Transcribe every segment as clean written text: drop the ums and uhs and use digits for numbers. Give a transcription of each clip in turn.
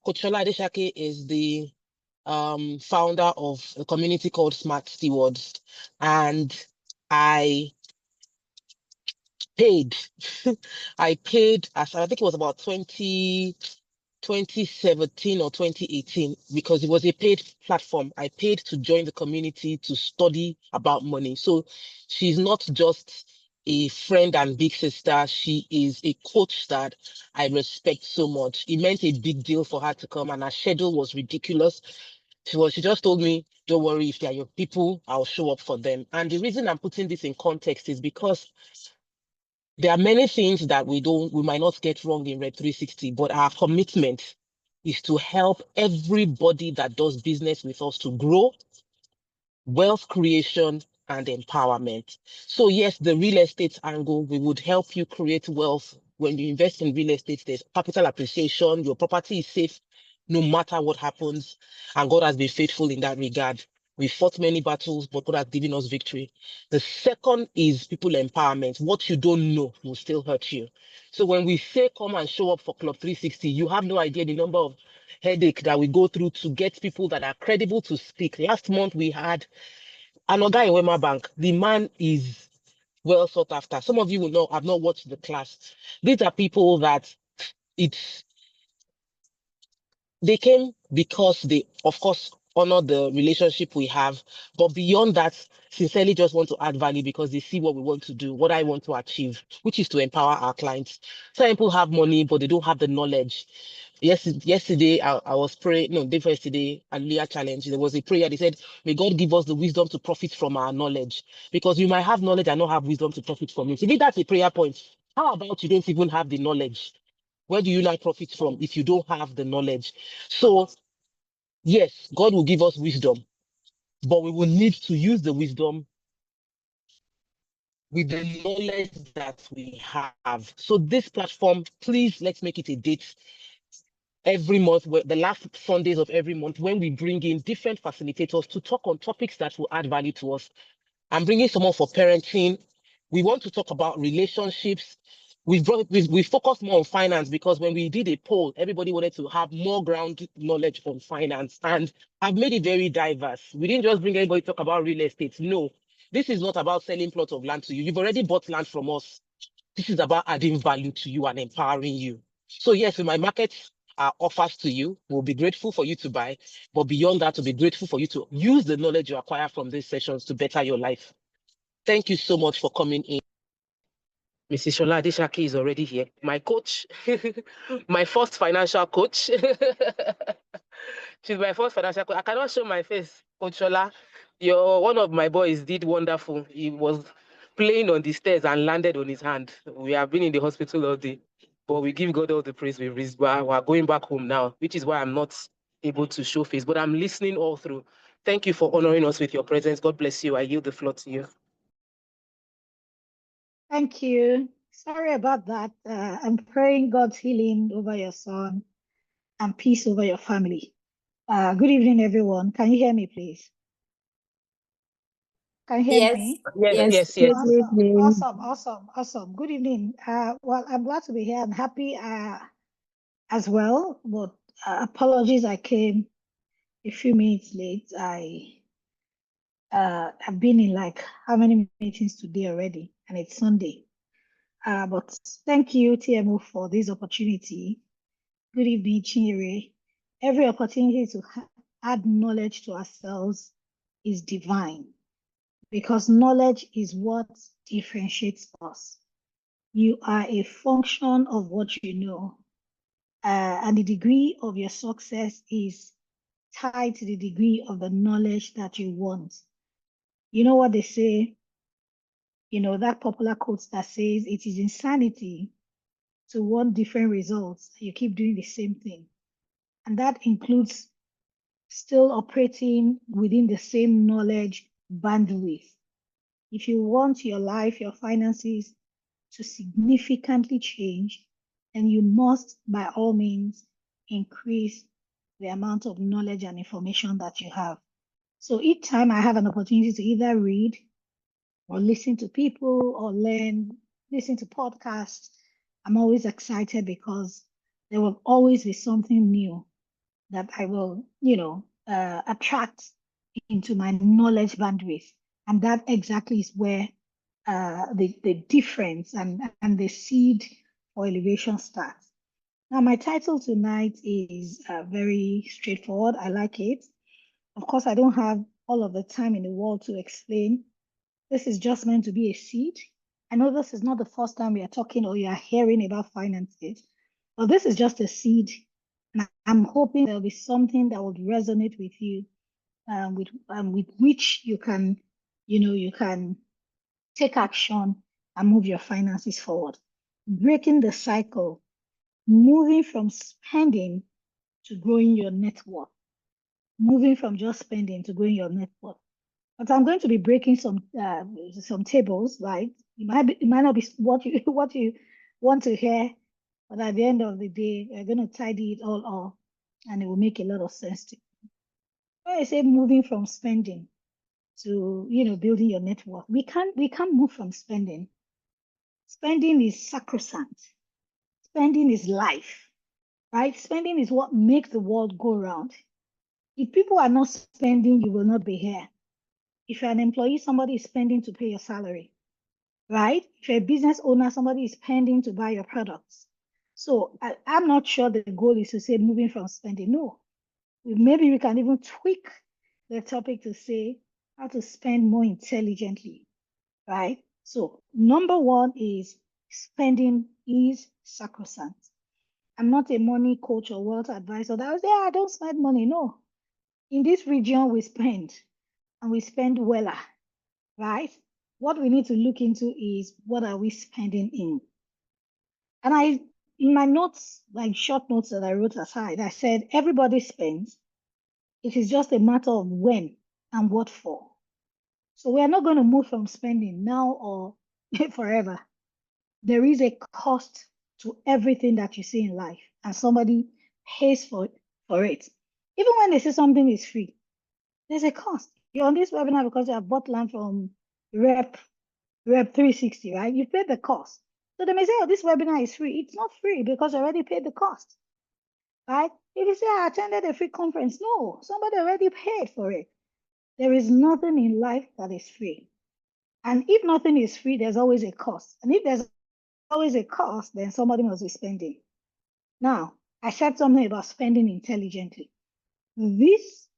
Coach Sola Adesakin is the founder of a community called Smart Stewards, and I paid. I paid as I think it was about 2017 or 2018 because it was a paid platform. I paid to join the community to study about money. So she's not just a friend and big sister. She is a coach that I respect so much. It meant a big deal for her to come, and her schedule was ridiculous. She just told me, don't worry, if they are your people, I'll show up for them. And the reason I'm putting this in context is because there are many things that we might not get wrong in Red 360, but our commitment is to help everybody that does business with us to grow, wealth creation, and empowerment. So yes, the real estate angle, we would help you create wealth. When you invest in real estate, there's capital appreciation, your property is safe no matter what happens, and God has been faithful in that regard. We fought many battles, but God has given us victory. The second is people empowerment. What you don't know will still hurt you. So when we say come and show up for Club 360, you have no idea the number of headache that we go through to get people that are credible to speak. Last month we had an guy in Wema Bank. The man is well sought after. Some of you will know, have not watched the class. These are people that it's they came because they, of course, honor the relationship we have, but beyond that, sincerely just want to add value because they see what we want to do, what I want to achieve, which is to empower our clients. Some people have money, but they don't have the knowledge. Yesterday, I was praying, no, day before yesterday, Hallelujah Challenge. There was a prayer. They said, may God give us the wisdom to profit from our knowledge. Because you might have knowledge and not have wisdom to profit from it. If that's a prayer point, how about you don't even have the knowledge? Where do you now profit from if you don't have the knowledge? So, yes, God will give us wisdom, but we will need to use the wisdom with the knowledge that we have. So, this platform, please let's make it a date every month, the last Sundays of every month, when we bring in different facilitators to talk on topics that will add value to us. I'm bringing someone for parenting. We want to talk about relationships. We focused more on finance because when we did a poll, everybody wanted to have more ground knowledge on finance. And I've made it very diverse. We didn't just bring everybody to talk about real estate. No, this is not about selling plots of land to you. You've already bought land from us. This is about adding value to you and empowering you. So yes, in my market offers to you, we'll be grateful for you to buy. But beyond that, we'll be grateful for you to use the knowledge you acquire from these sessions to better your life. Thank you so much for coming in. Mrs. Sola Adesakin is already here. My coach, my first financial coach. She's my first financial coach. I cannot show my face, Coach Sola. One of my boys did wonderful. He was playing on the stairs and landed on his hand. We have been in the hospital all day, but we give God all the praise we raised. We're going back home now, which is why I'm not able to show face, but I'm listening all through. Thank you for honoring us with your presence. God bless you. I yield the floor to you. Thank you. Sorry about that. I'm praying God's healing over your son and peace over your family. Good evening, everyone. Can you hear me, please? Can you hear Yes, me? Yes. good Awesome, evening. awesome. Good evening. Well, I'm glad to be here. I'm happy as well, but apologies, I came a few minutes late. I've been in like how many meetings today already, and it's Sunday. But thank you, TMO, for this opportunity. Good evening, Chinyere. Every opportunity to add knowledge to ourselves is divine because knowledge is what differentiates us. You are a function of what you know, and the degree of your success is tied to the degree of the knowledge that you want. You know what they say, that popular quote that says it is insanity to want different results. You keep doing the same thing. And that includes still operating within the same knowledge bandwidth. If you want your life, your finances to significantly change, then you must, by all means, increase the amount of knowledge and information that you have. So each time I have an opportunity to either read or listen to people or listen to podcasts, I'm always excited because there will always be something new that I will, attract into my knowledge bandwidth. And that exactly is where the difference and the seed for elevation starts. Now, my title tonight is very straightforward. I like it. Of course, I don't have all of the time in the world to explain. This is just meant to be a seed. I know this is not the first time we are talking or you are hearing about finances, but this is just a seed. And I'm hoping there'll be something that would resonate with you, with which you can take action and move your finances forward. Breaking the cycle, moving from spending to growing your net worth, moving from just spending to growing your net worth. But I'm going to be breaking some tables, right? It might not be what you what you want to hear, but at the end of the day, we're going to tidy it all up, and it will make a lot of sense to you. When I say moving from spending to building your net worth, we can't move from spending. Spending is sacrosanct. Spending is life, right? Spending is what makes the world go round. If people are not spending, you will not be here. If you're an employee, somebody is spending to pay your salary, right? If you're a business owner, somebody is spending to buy your products. So I'm not sure the goal is to say moving from spending. No, maybe we can even tweak the topic to say how to spend more intelligently, right? So number one is spending is sacrosanct. I'm not a money coach or wealth advisor that was, I don't spend money. No, in this region, we spend and we spend wella, right? What we need to look into is what are we spending in? And in my notes, like short notes that I wrote aside, I said everybody spends. It is just a matter of when and what for. So we are not going to move from spending now or forever. There is a cost to everything that you see in life, and somebody pays for it. Even when they say something is free, there's a cost. You're on this webinar because you have bought land from Rep 360, right? You paid the cost. So they may say, oh, this webinar is free. It's not free because you already paid the cost, right? If you say, I attended a free conference, no, somebody already paid for it. There is nothing in life that is free. And if nothing is free, there's always a cost. And if there's always a cost, then somebody must be spending. Now, I said something about spending intelligently. This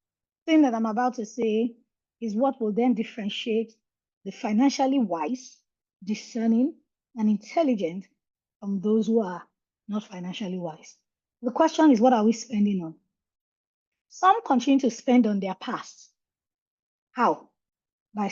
thing that I'm about to say is what will then differentiate the financially wise, discerning, and intelligent from those who are not financially wise. The question is, what are we spending on? Some continue to spend on their past. How? By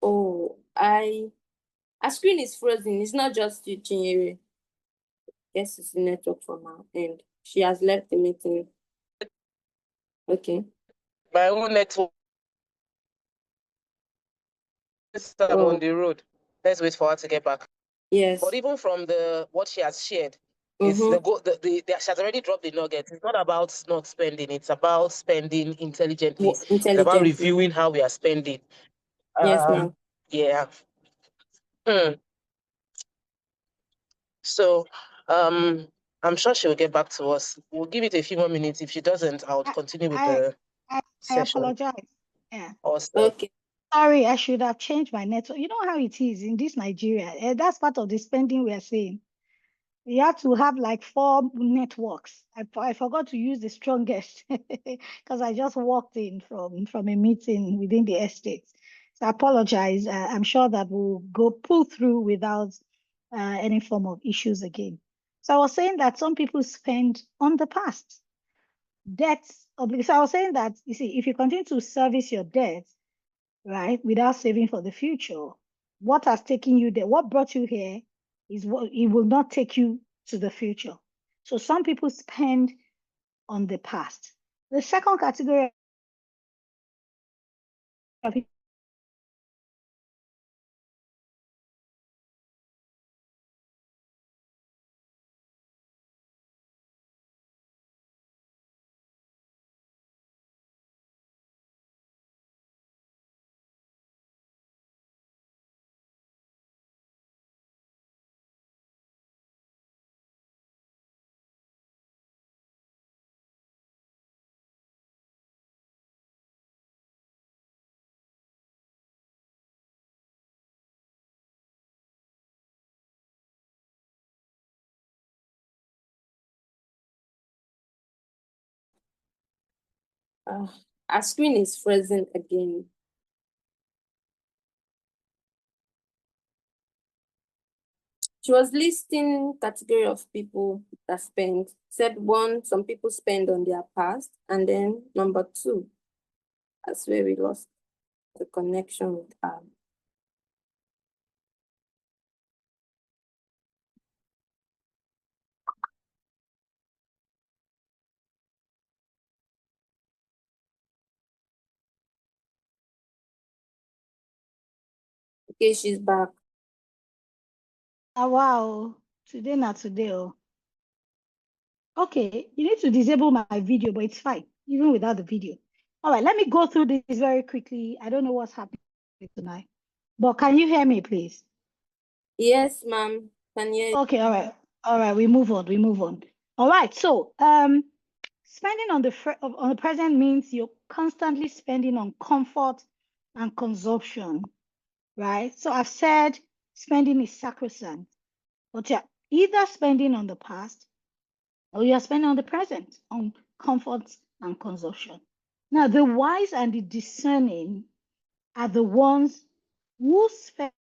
Oh, our screen is frozen. It's not just you, Chinyere. Yes, it's the network from her end. She has left the meeting. Okay. My own network. I'm on the road. Let's wait for her to get back. Yes. But even from what she has shared, is Mm-hmm. she has already dropped the nugget. It's not about not spending. It's about spending intelligently. It's about Intelligently. reviewing how we are spending. Yes, ma'am. Yeah. So, I'm sure she'll get back to us. We'll give it a few more minutes. If she doesn't, I'll continue with I, the I session. apologize. Yeah. Awesome. Okay. Sorry, I should have changed my network. You know how it is in this Nigeria. That's part of the spending we are saying. You have to have like 4 networks. I forgot to use the strongest because I just walked in from a meeting within the estate. So I apologize. I'm sure that we'll go pull through without any form of issues again. So I was saying that some people spend on the past, debts So I was saying that, you see, if you continue to service your debt, right, without saving for the future, what has taken you there, what brought you here is what it will not take you to the future. So some people spend on the past. The second category of people Our screen is frozen again. She was listing category of people that spend. Said one, some people spend on their past, and then number two, that's where we lost the connection with her. Okay, she's back. wow, today not today. Oh. Okay, you need to disable my video, but it's fine, even without the video. All right, let me go through this very quickly. I don't know what's happening tonight, but can you hear me, please? Yes, ma'am. Can you? Okay, all right, we move on. All right, so spending on the present means you're constantly spending on comfort and consumption, right? So I've said spending is sacrosanct, but you're either spending on the past or you're spending on the present, on comfort and consumption. Now, the wise and the discerning are the ones who spend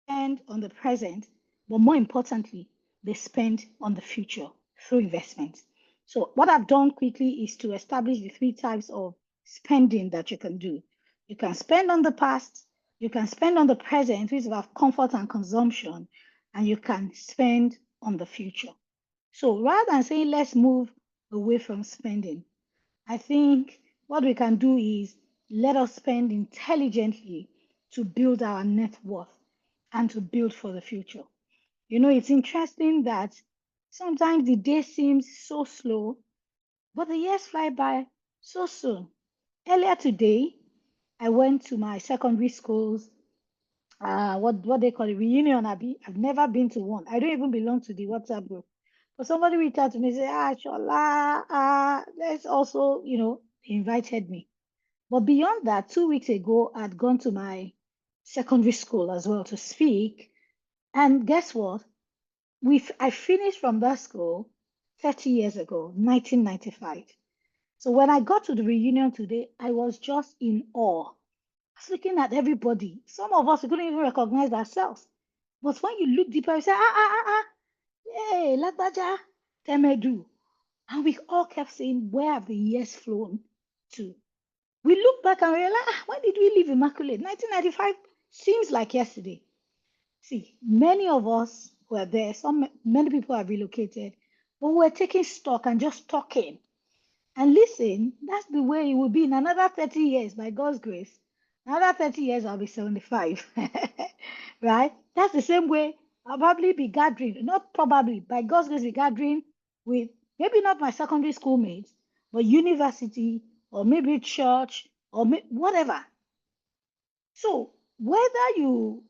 on the present, but more importantly, they spend on the future through investment. So what I've done quickly is to establish the three types of spending that you can do. You can spend on the past, you can spend on the present, which is about comfort and consumption, and you can spend on the future. So rather than saying let's move away from spending, I think what we can do is let us spend intelligently to build our net worth and to build for the future. You know, it's interesting that sometimes the day seems so slow, but the years fly by so soon. Earlier today, I went to my secondary school's what they call a reunion. I've never been to one. I don't even belong to the WhatsApp group. But somebody reached out to me and said, Shola, let's also, they invited me. But beyond that, 2 weeks ago, I'd gone to my secondary school as well to speak. And guess what? I finished from that school 30 years ago, 1995. So when I got to the reunion today, I was just in awe. I was looking at everybody. Some of us, we couldn't even recognize ourselves. But when you look deeper, you say, hey, Lagbaja, Temedu. And we all kept saying, where have the years flown to? We look back and realize, when did we leave Immaculate? 1995 seems like yesterday. See, many of us were there. Many people have relocated, but we're taking stock and just talking. And listen, that's the way it will be in another 30 years by God's grace. Another 30 years, I'll be 75. Right? That's the same way I'll probably be gathering, not probably, by God's grace, be gathering with maybe not my secondary school mates, but university or maybe church or whatever. So whether you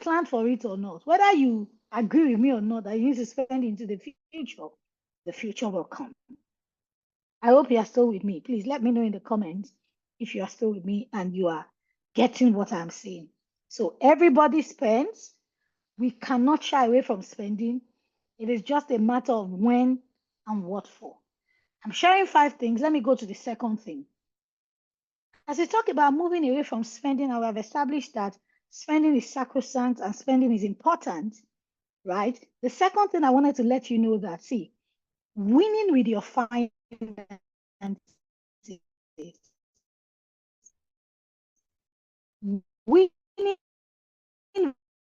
plan for it or not, whether you agree with me or not, that you need to spend into the future will come. I hope you are still with me. Please let me know in the comments if you are still with me and you are getting what I'm saying. So everybody spends. We cannot shy away from spending. It is just a matter of when and what for. I'm sharing 5 things. Let me go to the second thing. As we talk about moving away from spending, I have established that spending is sacrosanct and spending is important, right? The second thing I wanted to let you know that, see, winning with your finances and 6. Winning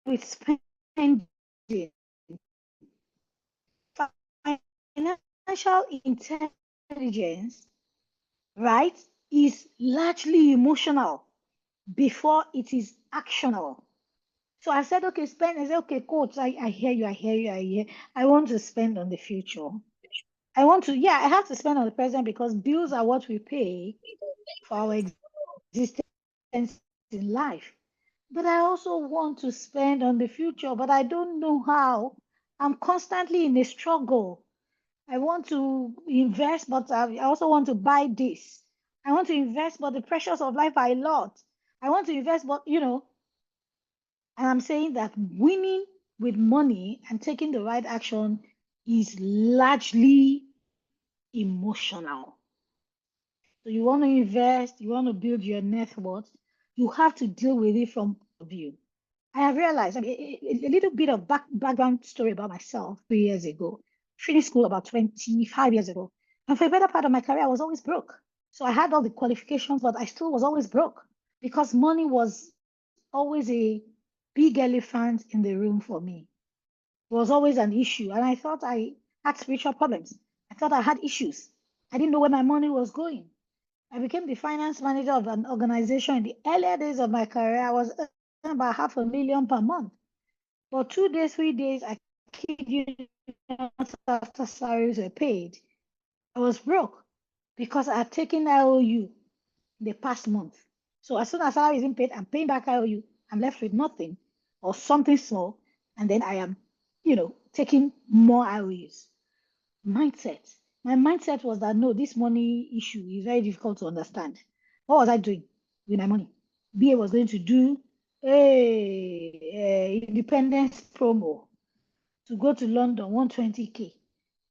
with spending. Financial intelligence, right, is largely emotional before it is actionable. So I said, okay, spend. I said, okay, coach, I hear you, I hear you, I hear. I want to spend on the future. I want to, yeah, I have to spend on the present because bills are what we pay for our existence in life. But I also want to spend on the future, but I don't know how. I'm constantly in a struggle. I want to invest, but I also want to buy this. I want to invest, but the pressures of life are a lot. I want to invest, but and I'm saying that winning with money and taking the right action is largely emotional. So you want to invest, you want to build your net worth, you have to deal with it from view. I have realized, I mean, a little bit of background story about myself 3 years ago. Finished school about 25 years ago. And for a better part of my career, I was always broke. So I had all the qualifications, but I still was always broke because money was always a big elephant in the room for me. It was always an issue. And I thought I had spiritual problems. I thought I had issues. I didn't know where my money was going. I became the finance manager of an organization in the earlier days of my career. I was earning about $500,000 per month. For 2 days, 3 days, I kid you not, after salaries were paid, I was broke because I had taken IOU the past month. So as soon as salary isn't paid, I'm paying back IOU. I'm left with nothing or something small, and then I am, taking more IOUs. Mindset. My mindset was that no, this money issue is very difficult to understand. What was I doing with my money? BA was going to do a independence promo to go to London, 120K.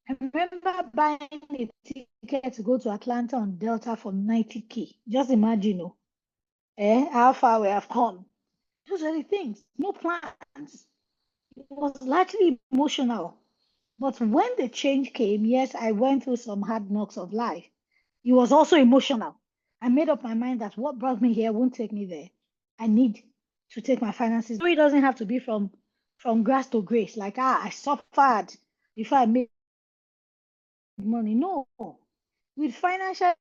I remember buying a ticket to go to Atlanta on Delta for 90K. Just imagine, how far we have come. Those are the things, no plans. It was largely emotional. But when the change came, yes, I went through some hard knocks of life. It was also emotional. I made up my mind that what brought me here won't take me there. I need to take my finances. So it doesn't have to be from grass to grace. Like, I suffered before I made money. No. With financial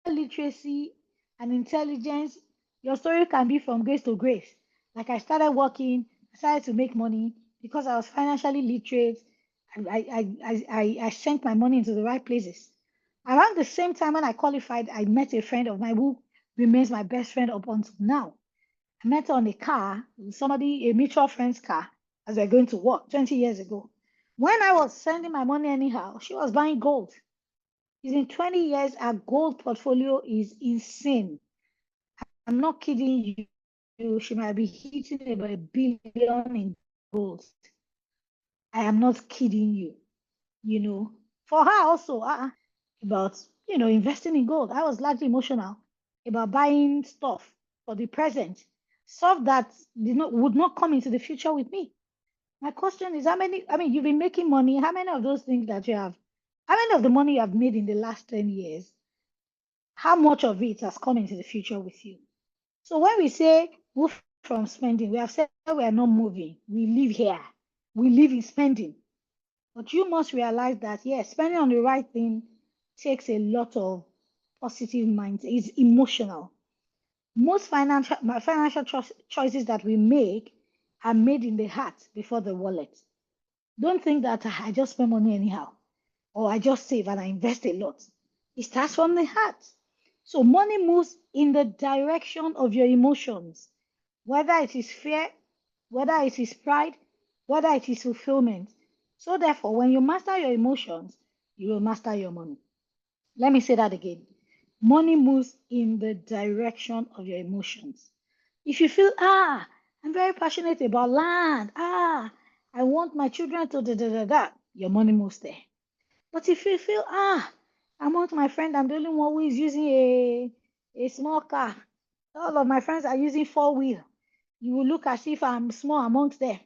literacy and intelligence, your story can be from grace to grace. Like, I started working, I started to make money because I was financially literate, and I sent my money into the right places. Around the same time when I qualified, I met a friend of mine who remains my best friend up until now. I met her on a car, a mutual friend's car, as we were going to work 20 years ago. When I was sending my money anyhow, she was buying gold. In 20 years, our gold portfolio is insane. I'm not kidding you. She might be hitting about $1 billion in gold. I am not kidding you. For her also, about investing in gold. I was largely emotional about buying stuff for the present, stuff that would not come into the future with me. My question is, how many? I mean, you've been making money. How many of those things that you have? How many of the money you have made in the last 10 years? How much of it has come into the future with you? So when we say move from spending, we have said we are not moving. We live here. We live in spending. But you must realize that, yes, spending on the right thing takes a lot of positive minds. It's emotional. Most financial choices that we make are made in the heart before the wallet. Don't think that I just spend money anyhow, or I just save and I invest a lot. It starts from the heart. So money moves in the direction of your emotions, whether it is fear, whether it is pride, whether it is fulfillment. So therefore, when you master your emotions, you will master your money. Let me say that again. Money moves in the direction of your emotions. If you feel, I'm very passionate about land, I want my children to da, your money moves there. But if you feel, amongst my friends, I'm the only one who is using a small car. All of my friends are using 4-wheel. You will look as if I'm small amongst them.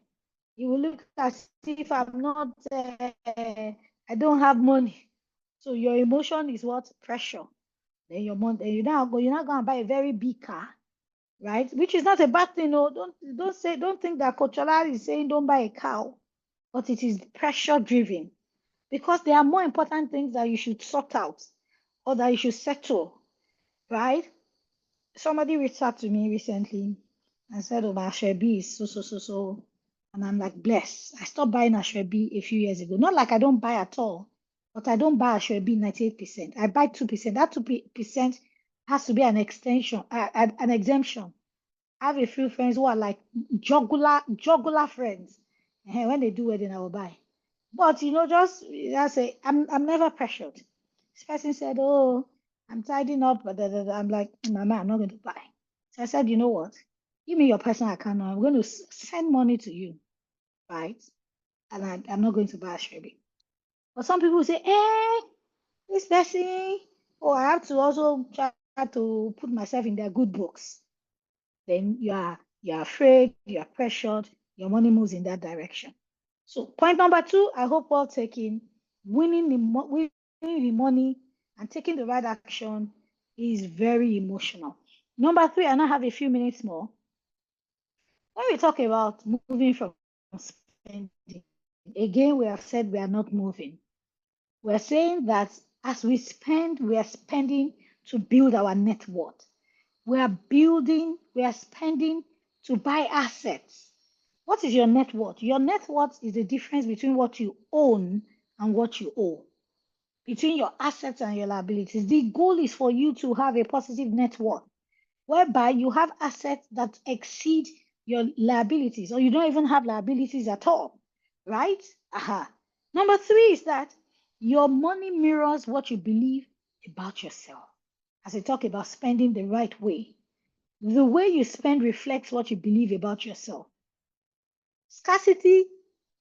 You will look as if I'm not, I don't have money. So your emotion is what? Pressure. Then you're not going to buy a very big car, right? Which is not a bad thing. No, don't think that Coach Sola is saying don't buy a car, but it is pressure driven because there are more important things that you should sort out or that you should settle, right? Somebody reached out to me recently and said, "Oh, my Ashwebi is so," and I'm like, bless. I stopped buying Ashwebi a few years ago. Not like I don't buy at all, but I don't buy Ashwebi 98%. I buy 2%. That 2% has to be an extension, an exemption. I have a few friends who are like jugular friends. When they do wedding, I will buy. But just I say I'm never pressured. This person said, "Oh, I'm tidying up," but I'm like, "Mama, I'm not going to buy." So I said, "You know what? Give me your personal account now. I'm going to send money to you, right? And I'm not going to buy a Ashwebi." But some people say, this person, oh, I have to also try to put myself in their good books. Then you're afraid, you're pressured, your money moves in that direction. So point number 2, I hope well taken, winning the money and taking the right action is very emotional. Number 3, I now have a few minutes more. When we talk about moving from spending, again, we have said we are not moving. We're saying that as we spend, we are spending to build our net worth. We are spending to buy assets. What is your net worth? Your net worth is the difference between what you own and what you owe, between your assets and your liabilities. The goal is for you to have a positive net worth, whereby you have assets that exceed your liabilities, or you don't even have liabilities at all, right? Number 3 is that your money mirrors what you believe about yourself. As I talk about spending the right way, the way you spend reflects what you believe about yourself. Scarcity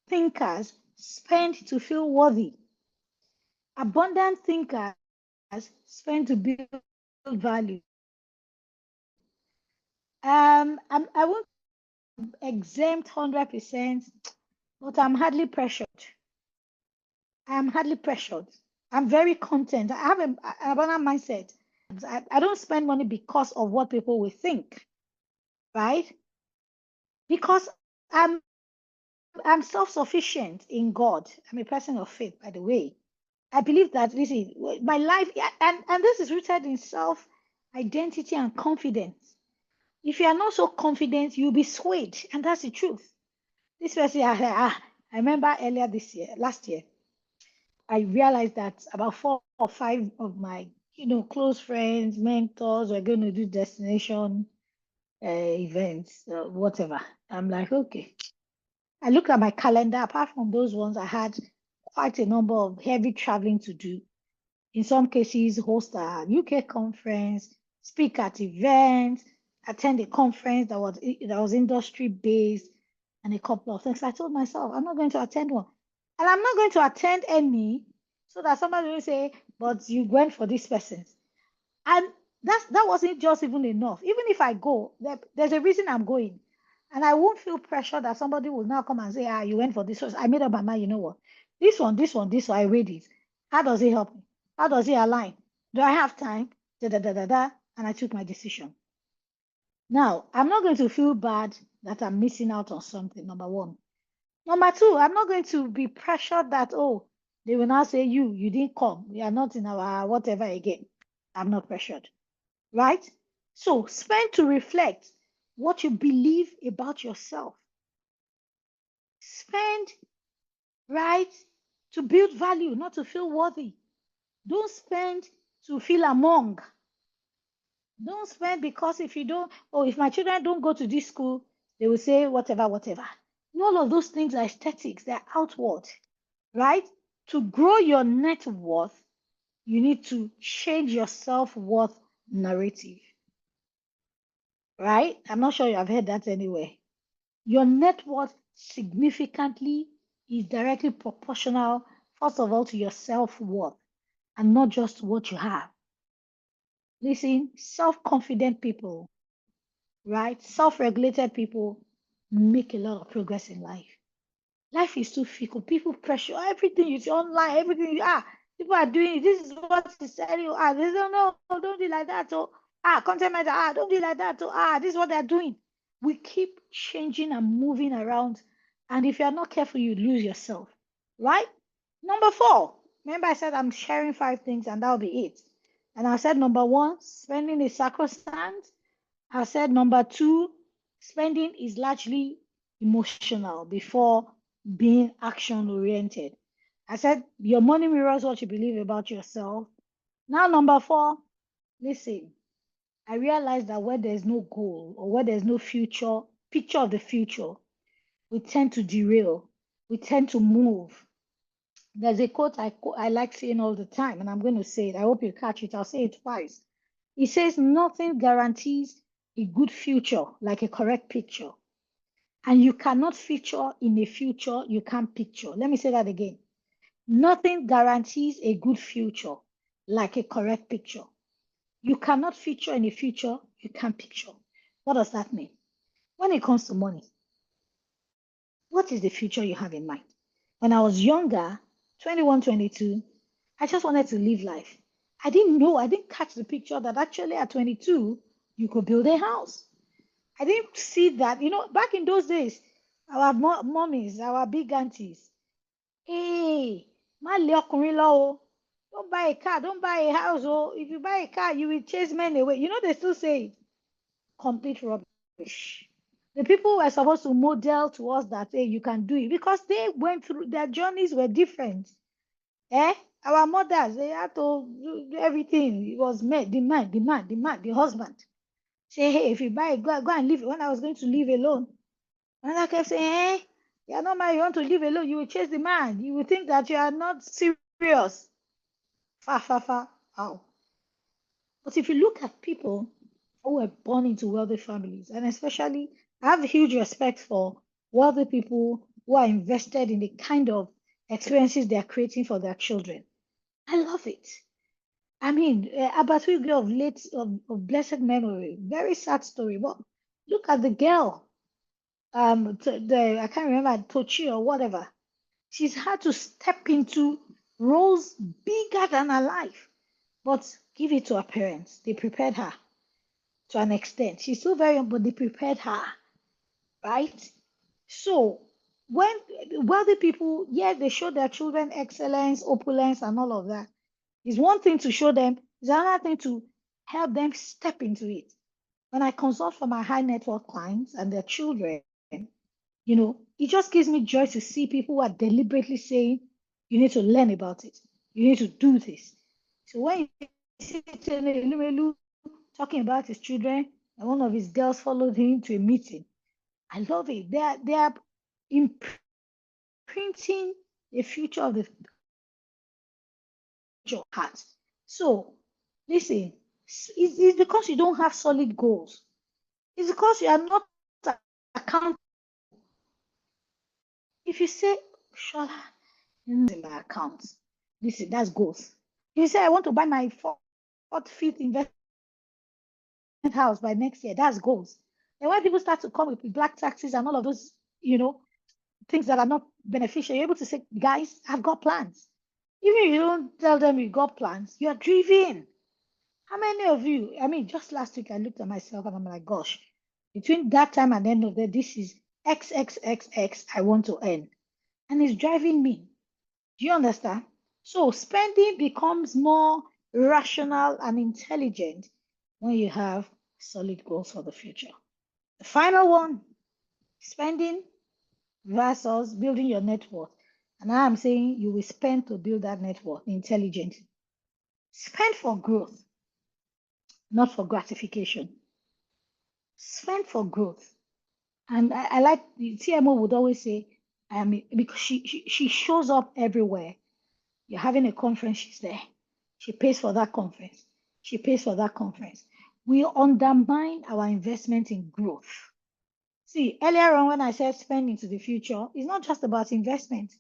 thinkers spend to feel worthy. Abundant thinkers spend to build value. I won't exempt 100%, but I'm hardly pressured. I'm very content. I have an abundant mindset. I don't spend money because of what people will think, right? Because I'm self-sufficient in God. I'm a person of faith, by the way. I believe that this is my life, and this is rooted in self-identity and confidence. If you are not so confident, you'll be swayed, and that's the truth. This person, I remember earlier last year, I realized that about 4 or 5 of my, close friends, mentors were going to do destination events, whatever. I'm like, okay. I looked at my calendar. Apart from those ones, I had quite a number of heavy traveling to do. In some cases, host a UK conference, speak at events, attend a conference that was industry based, and a couple of things. I told myself, I'm not going to attend one, and I'm not going to attend any, so that somebody will say, "But you went for this person," and that wasn't just even enough. Even if I go, there's a reason I'm going. And I won't feel pressure that somebody will now come and say, you went for this one. I made up my mind, you know what? This one, I read it. How does it help me? How does it align? Do I have time? And I took my decision. Now, I'm not going to feel bad that I'm missing out on something, number 1. Number 2, I'm not going to be pressured that, they will now say, you didn't come. We are not in our whatever again. I'm not pressured, right? So spend to reflect what you believe about yourself. Spend, right, to build value, not to feel worthy. Don't spend to feel among. Don't spend because if my children don't go to this school, they will say whatever. All of those things are aesthetics, they're outward, right? To grow your net worth, you need to change your self-worth narrative, right? I'm not sure you have heard that anywhere. Your net worth significantly is directly proportional, first of all, to your self-worth and not just what you have. Listen, self-confident people, right? Self-regulated people make a lot of progress in life. Life is too fickle. People pressure everything you see online, everything. People are doing it. This is what is telling you. They don't know. Don't do it like that. So, content mentor. Don't do it like that. So, this is what they're doing. We keep changing and moving around. And if you're not careful, you lose yourself. Right? Number 4. Remember, I said I'm sharing 5 things, and that'll be it. And I said number 1, spending is sacrosanct. I said number 2, spending is largely emotional before being action oriented. I said your money mirrors what you believe about yourself. Now, number 4, listen, I realized that where there's no goal or where there's no picture of the future, we tend to derail, we tend to move. There's a quote I like saying all the time, and I'm going to say it. I hope you catch it. I'll say it twice. It says, nothing guarantees a good future like a correct picture. And you cannot feature in a future you can't picture. Let me say that again. Nothing guarantees a good future like a correct picture. You cannot feature in a future you can't picture. What does that mean? When it comes to money, what is the future you have in mind? When I was younger, 21, 22, I just wanted to live life. I didn't catch the picture that actually at 22, you could build a house. I didn't see that, back in those days, our mommies, our big aunties, hey, má lé ọkùnrin lọ o. Don't buy a car, don't buy a house. Oh, if you buy a car, you will chase men away. They still say it. Complete rubbish. The people were supposed to model to us that, hey, you can do it because they went through, their journeys were different. Our mothers, they had to do everything. It was men, demand, the husband. Say, hey, if you buy, go and live. When I was going to live alone, and I kept saying, hey, you're not married, you want to live alone, you will chase the man. You will think that you are not serious. Fa. Wow. But if you look at people who were born into wealthy families, and especially, I have huge respect for wealthy people who are invested in the kind of experiences they are creating for their children. I love it. I mean, Abattoir girl of blessed memory, very sad story. But look at the girl, I can't remember Tochi or whatever. She's had to step into roles bigger than her life, but give it to her parents. They prepared her to an extent. She's still very young, but they prepared her, right? So when wealthy people, yeah, they show their children excellence, opulence, and all of that. It's one thing to show them, it's another thing to help them step into it. When I consult for my high net worth clients and their children, it just gives me joy to see people who are deliberately saying, you need to learn about it. You need to do this. So when you see Elumelu talking about his children, and one of his girls followed him to a meeting, I love it. They are imprinting the future of the heart. So listen, it's because you don't have solid goals. It's because you are not accountable. If you say, Shola, in my account, listen, that's goals. If you say, I want to buy my fourth, fifth investment house by next year, that's goals. And when people start to come with black taxes and all of those, things that are not beneficial, you're able to say, guys, I've got plans. Even if you don't tell them you got plans, you're driven. How many of you, just last week I looked at myself and I'm like, gosh, between that time and the end of the day, this is XXXX I want to earn. And it's driving me. Do you understand? So spending becomes more rational and intelligent when you have solid goals for the future. The final one, spending versus building your net worth. And I'm saying you will spend to build that net worth intelligently. Spend for growth, not for gratification. Spend for growth. And I like the TMO would always say, because she shows up everywhere. You're having a conference, she's there. She pays for that conference. She pays for that conference. We undermine our investment in growth. See, earlier on when I said spend into the future, it's not just about investment.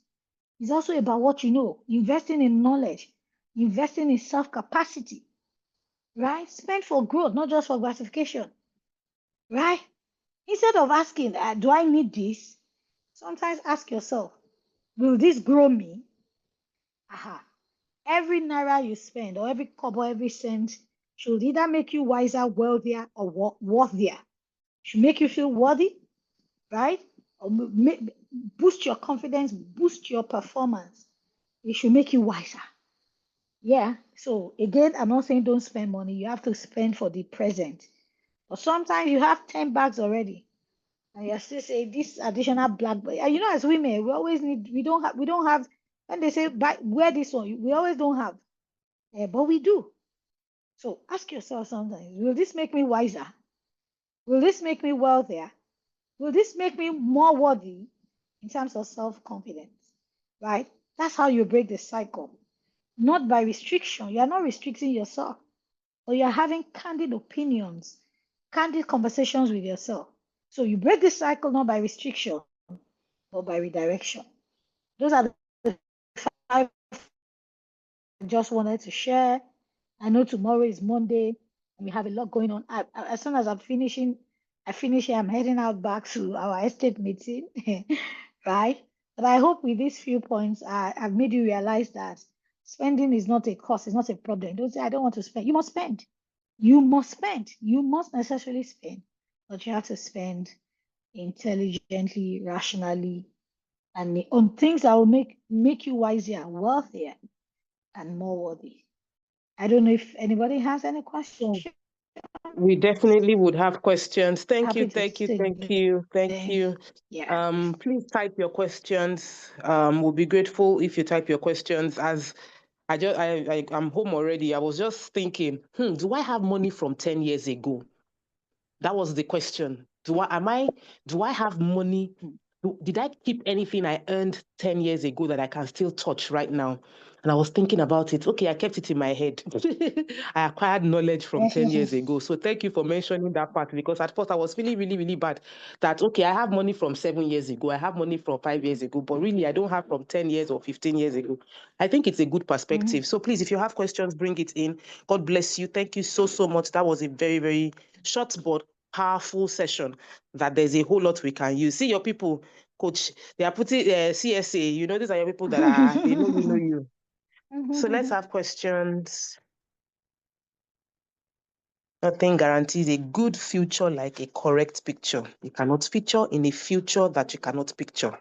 It's also about what you know, investing in knowledge, investing in self-capacity, right? Spend for growth, not just for gratification, right? Instead of asking, do I need this? Sometimes ask yourself, will this grow me? Aha. Every naira you spend or every kobo, every cent should either make you wiser, wealthier, or worthier. Should make you feel worthy, right? Or boost your confidence, boost your performance. It should make you wiser. Yeah. So again, I'm not saying don't spend money. You have to spend for the present. But sometimes you have 10 bags already. And you're still saying this additional black. You know, as women, we don't have, when they say buy, wear this one, we always don't have. But we do. So ask yourself sometimes, will this make me wiser? Will this make me wealthier? Will this make me more worthy in terms of self-confidence? Right? That's how you break the cycle. Not by restriction. You are not restricting yourself, but you are having candid opinions, candid conversations with yourself. So you break the cycle not by restriction, but by redirection. Those are the 5 I just wanted to share. I know tomorrow is Monday and we have a lot going on. As soon as I finish here, I'm heading out back to our estate meeting, right? But I hope with these few points, I've made you realize that spending is not a cost, it's not a problem. Don't say, I don't want to spend. You must spend. You must spend. You must necessarily spend, but you have to spend intelligently, rationally, and on things that will make you wiser, wealthier, and more worthy. I don't know if anybody has any questions. We definitely would have questions. Thank you, Happy to thank you, take thank you, thank them. you. Yeah. Please type your questions. We'll be grateful if you type your questions. As I'm home already. I was just thinking, do I have money from 10 years ago? That was the question. Do I have money? Did I keep anything I earned 10 years ago that I can still touch right now? And I was thinking about it. Okay, I kept it in my head. I acquired knowledge from 10 years ago. So thank you for mentioning that part, because at first I was feeling really, really bad that, okay, I have money from 7 years ago. I have money from 5 years ago, but really I don't have from 10 years or 15 years ago. I think it's a good perspective. So please, if you have questions, bring it in. God bless you. Thank you so, so much. That was a very, very short but powerful session that there's a whole lot we can use. See your people, coach, they are putting CSA, these are your people that they know you. So let's have questions. Nothing guarantees a good future like a correct picture. You cannot feature in a future that you cannot picture.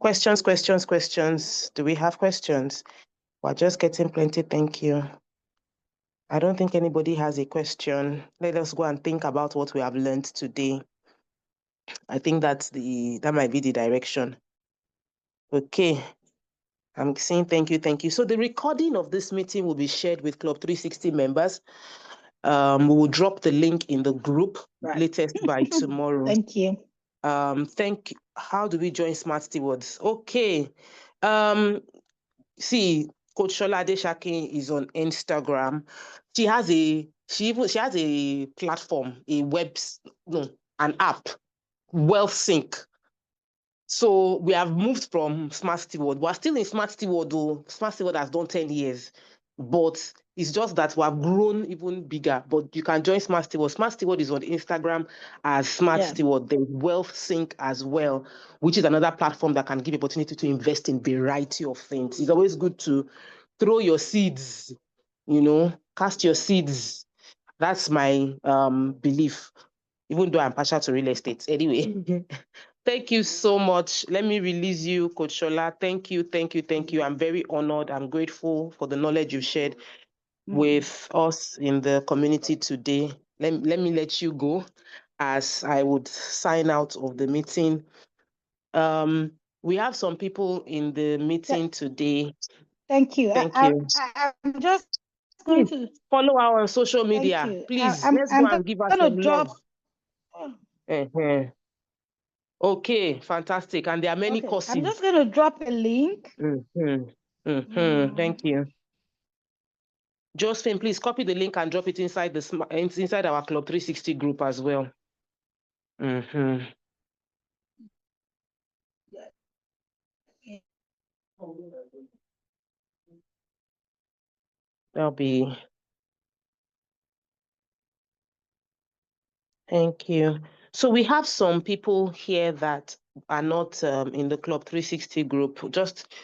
Questions, questions, questions. Do we have questions? We're just getting plenty. Thank you. I don't think anybody has a question. Let us go and think about what we have learned today. I think that might be the direction. Okay. I'm saying thank you, thank you. So the recording of this meeting will be shared with Club 360 members. We will drop the link in the group latest by tomorrow. Thank you. How do we join Smart Stewards? Okay. See, Coach Sola Adesakin is on Instagram. She has a platform, an app, Wealth Sync. So we have moved from Smart Steward. We're still in Smart Steward, though. Smart Steward has done 10 years. But it's just that we have grown even bigger. But you can join Smart Steward. Smart Steward is on Instagram as Smart Steward. There's Wealth Sync as well, which is another platform that can give opportunity to invest in a variety of things. It's always good to throw your seeds, cast your seeds. That's my belief, even though I'm partial to real estate. Anyway. Thank you so much. Let me release you, Coach Sola. Thank you, thank you, thank you. I'm very honored. I'm grateful for the knowledge you shared with us in the community today. Let me let you go as I would sign out of the meeting. We have some people in the meeting today. Thank you. Thank you. I'm just going to follow our social media. Thank you. Please, let's go and give us some love. Okay, fantastic. And there are many courses. I'm just going to drop a link. Thank you. Josephine, please copy the link and drop it inside our Club 360 group as well. That'll be. Thank you. So we have some people here that are not in the Club 360 group. Just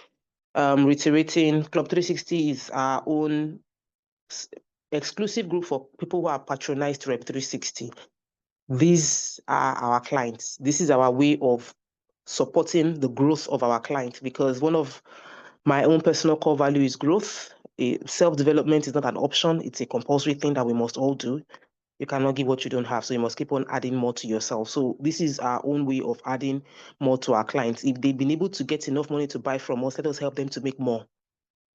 Reiterating, Club 360 is our own exclusive group for people who are patronized Rep 360. These are our clients. This is our way of supporting the growth of our clients, because one of my own personal core value is growth. Self-development is not an option. It's a compulsory thing that we must all do. You cannot give what you don't have, so you must keep on adding more to yourself. So this is our own way of adding more to our clients. If they've been able to get enough money to buy from us, let us help them to make more,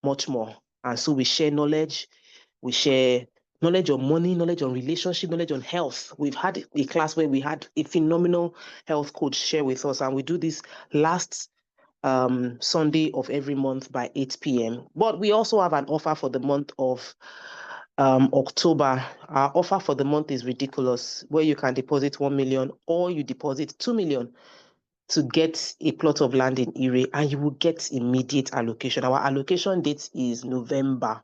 much more. And so we share knowledge. We share knowledge on money, knowledge on relationship, knowledge on health. We've had a class where we had a phenomenal health coach share with us, and we do this last Sunday of every month by 8 p.m. But we also have an offer for the month of October. Our offer for the month is ridiculous, where you can deposit 1 million or you deposit 2 million to get a plot of land in Ire, and you will get immediate allocation. Our allocation date is November.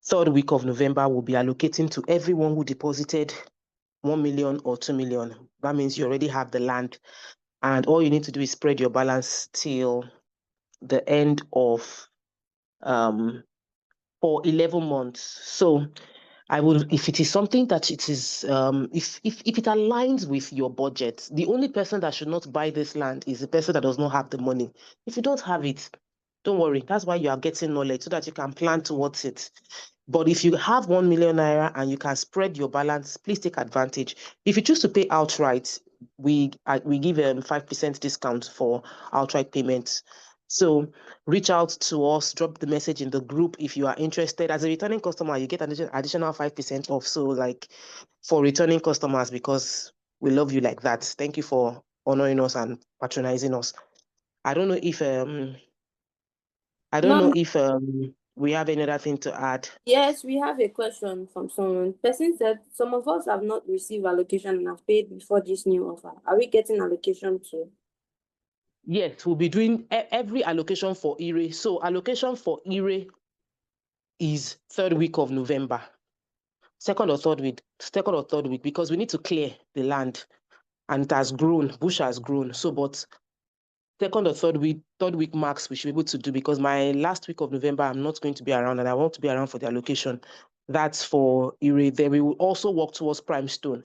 Third week of November, we'll be allocating to everyone who deposited 1 million or 2 million. That means you already have the land, and all you need to do is spread your balance till the end of for 11 months. So I would, if it is something that it is, if it aligns with your budget, the only person that should not buy this land is the person that does not have the money. If you don't have it, don't worry. That's why you are getting knowledge, so that you can plan towards it. But if you have 1 million naira and you can spread your balance, please take advantage. If you choose to pay outright, we give a 5% discount for outright payments. So reach out to us, drop the message in the group if you are interested. As a returning customer, you get an additional 5% off. So like for returning customers, because we love you like that. Thank you for honoring us and patronizing us. I don't know if we have any other thing to add. Yes, we have a question from someone. Person said some of us have not received allocation and have paid before this new offer. Are we getting allocation too? Yes, we'll be doing every allocation for Ire. So allocation for Ire is third week of November. Second or third week, because we need to clear the land, and it has grown, bush has grown. So, but second or third week max, we should be able to do, because my last week of November, I'm not going to be around, and I want to be around for the allocation. That's for Ire. Then we will also work towards Prime Stone,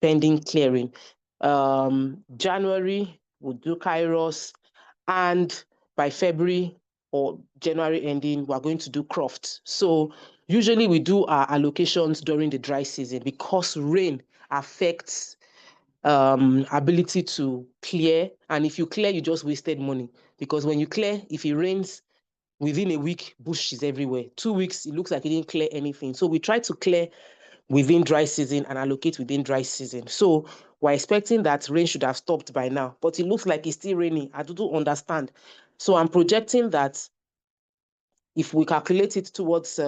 pending clearing. January, we'll do Kairos, and by February or January ending, we're going to do Croft. So usually we do our allocations during the dry season, because rain affects ability to clear. And if you clear, you just wasted money, because when you clear, if it rains, within a week, bush is everywhere. 2 weeks, it looks like you didn't clear anything. So we try to clear within dry season and allocate within dry season. So we're expecting that rain should have stopped by now, but it looks like it's still raining. I don't understand. So I'm projecting that if we calculate it towards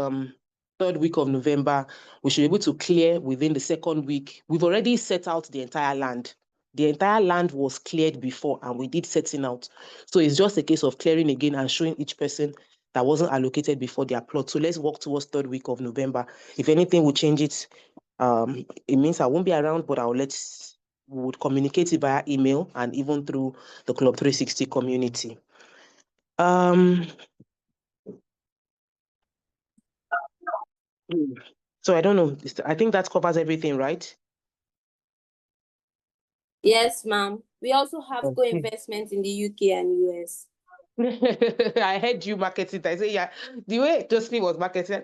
third week of November, we should be able to clear within the second week. We've already set out the entire land. The entire land was cleared before, and we did setting out. So it's just a case of clearing again and showing each person that wasn't allocated before their plot. So let's work towards third week of November. If anything will change it, it means I won't be around, but we would communicate it via email and even through the Club 360 community. So I don't know. I think that covers everything, right? Yes, ma'am. We also have co-investments in the UK and US. I heard you market it. I say, yeah, the way Josephine was marketing,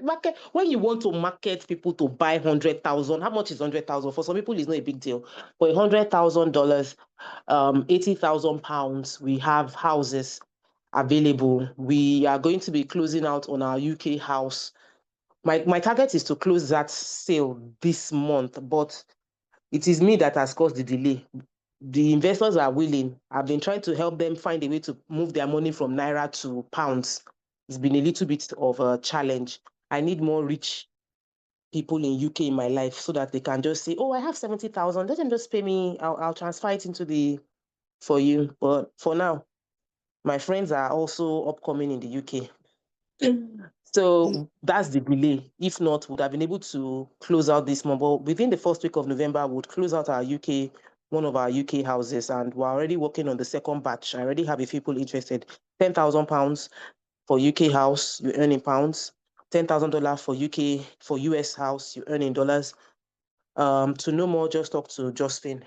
when you want to market people to buy 100,000, how much is 100,000? For some people, it's not a big deal. For $100,000, 80,000 pounds, we have houses available. We are going to be closing out on our UK house. My target is to close that sale this month, but it is me that has caused the delay. The investors are willing. I've been trying to help them find a way to move their money from naira to pounds. It's been a little bit of a challenge. I need more rich people in UK in my life, so that they can just say, oh, I have 70,000. Let them just pay me. I'll transfer it for you. But for now, my friends are also upcoming in the UK. So that's the delay. If not, would have been able to close out this month. But within the first week of November, we would close out one of our UK houses, and we're already working on the second batch. I already have a few people interested. £10,000, for UK house, you earn in pounds. $10,000 for US house, you earn in dollars. To know more, just talk to Josephine.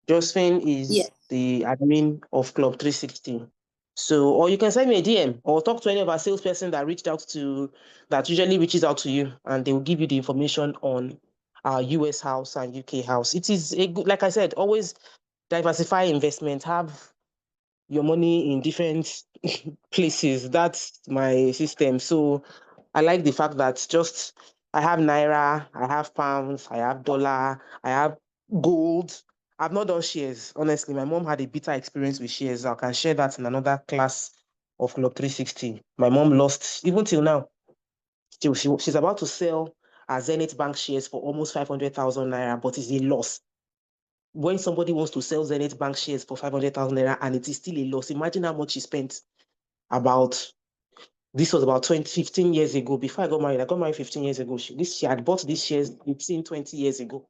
Josephine is Yes. the admin of Club 360. So, or you can send me a DM or talk to any of our salesperson that usually reaches out to you, and they will give you the information on our US house and UK house. It is a good, like I said, always diversify investment, have your money in different places. That's my system. So I like the fact that just I have naira, I have pounds, I have dollar, I have gold. I've not done shares. Honestly, my mom had a bitter experience with shares. I can share that in another class of Club 360. My mom lost, even till now, she's about to sell her Zenith Bank shares for almost 500,000 naira, but it's a loss. When somebody wants to sell Zenith Bank shares for 500,000 naira and it is still a loss, imagine how much she spent. This was about 15 years ago. Before I got married 15 years ago. She had bought these shares 15, 20 years ago.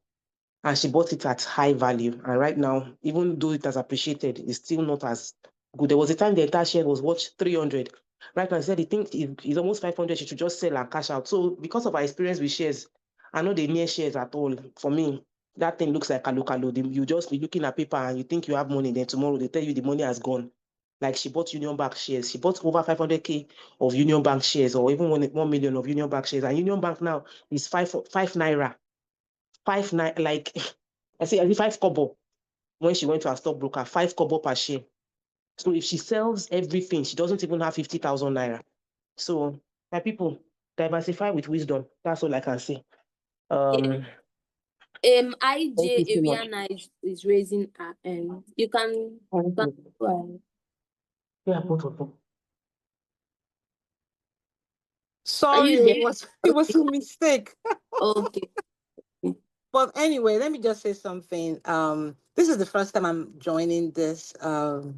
And she bought it at high value. And right now, even though it has appreciated, it's still not as good. There was a time the entire share was worth 300. Right now, she said the thing is almost 500. She should just sell and cash out. So because of our experience with shares, I know they near shares at all. For me, that thing looks like kalu. You just be looking at paper and you think you have money. Then tomorrow they tell you the money has gone. Like she bought Union Bank shares. She bought over 500K of Union Bank shares, or even 1 million of Union Bank shares. And Union Bank now is five naira. 5 naira, like I say 5 kobo when she went to her stockbroker, 5 kobo per share. So if she sells everything, she doesn't even have 50,000 naira. So my people, diversify with wisdom. That's all I can say. Yeah. Thank IJ you so much. Aviana is raising her, and you can go ahead. Yeah, both of them. Are Sorry, you there? it was a mistake. Okay. But anyway, let me just say something. This is the first time I'm joining this Oh,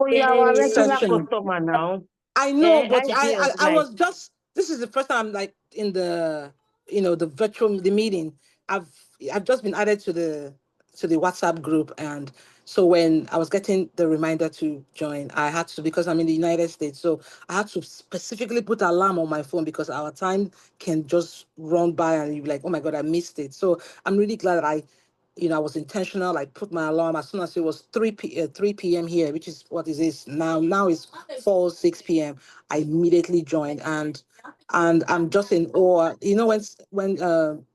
yeah, our regular session. customer now. I know, but IJ I organized. was just, this is the first time I'm like in the, the meeting. I've I've just been added to the WhatsApp group, and so when I was getting the reminder to join, I had to, because I'm in the United States, so I had to specifically put alarm on my phone because our time can just run by and you're like, oh my God, I missed it. So I'm really glad that I was intentional. I put my alarm as soon as it was 3 p.m. here, which is what is this now. Now it's 6 p.m. I immediately joined, and I'm just in awe. When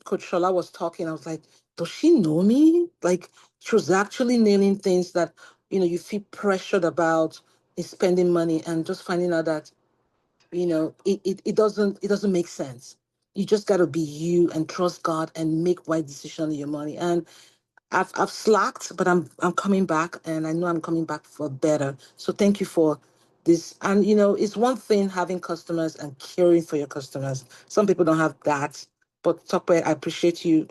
Coach Sola was talking, I was like, does she know me? Like, she was actually nailing things that you feel pressured about in spending money, and just finding out that it doesn't make sense. You just got to be you and trust God and make right decision on your money. And I've slacked, but I'm coming back, and I know I'm coming back for better. So thank you for this. And it's one thing having customers and caring for your customers. Some people don't have that, but Tokwe, I appreciate you,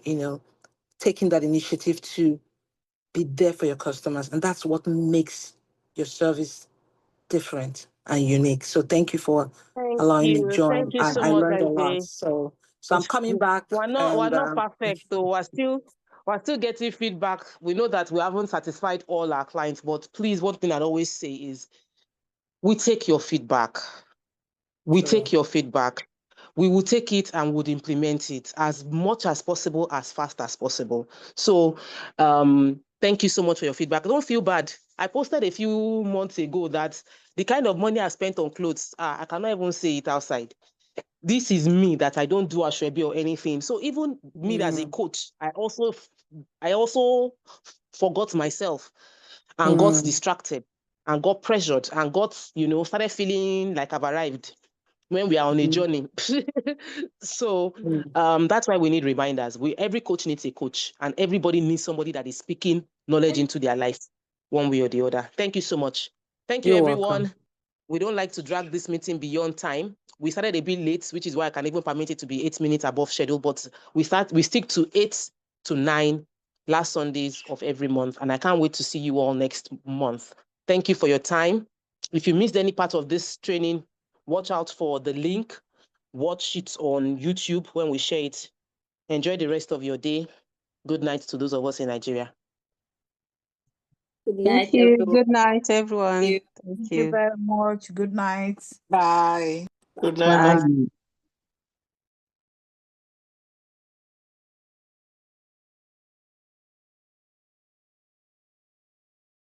taking that initiative to be there for your customers, and that's what makes your service different and unique. So thank you for Thank allowing me to you. join. Thank you so I much, learned a lot. IJ. So I'm coming back, We're and not perfect though. We're still getting feedback. We know that we haven't satisfied all our clients, but please, one thing I'd always say is we take your feedback. We take your feedback. We will take it and would implement it as much as possible, as fast as possible. So thank you so much for your feedback. Don't feel bad. I posted a few months ago that the kind of money I spent on clothes, I cannot even say it outside. This is me, that I don't do ashrebi or anything. So even me as a coach, I also forgot myself and got distracted and got pressured and started feeling like I've arrived when we are on a journey. So that's why we need reminders. Every coach needs a coach, and everybody needs somebody that is speaking knowledge into their life one way or the other. Thank you so much. Thank you, You're welcome. everyone. We don't like to drag this meeting beyond time. We started a bit late, which is why I can even permit it to be 8 minutes above schedule, but we stick to 8 to 9 last Sundays of every month, and I can't wait to see you all next month. Thank you for your time. If you missed any part of this training, watch out for the link. Watch it on YouTube when we share it. Enjoy the rest of your day. Good night to those of us in Nigeria. Good Thank night, you. everyone. Good night, everyone. Thank Thank you you. very much. Good night. Bye. Good Bye. night.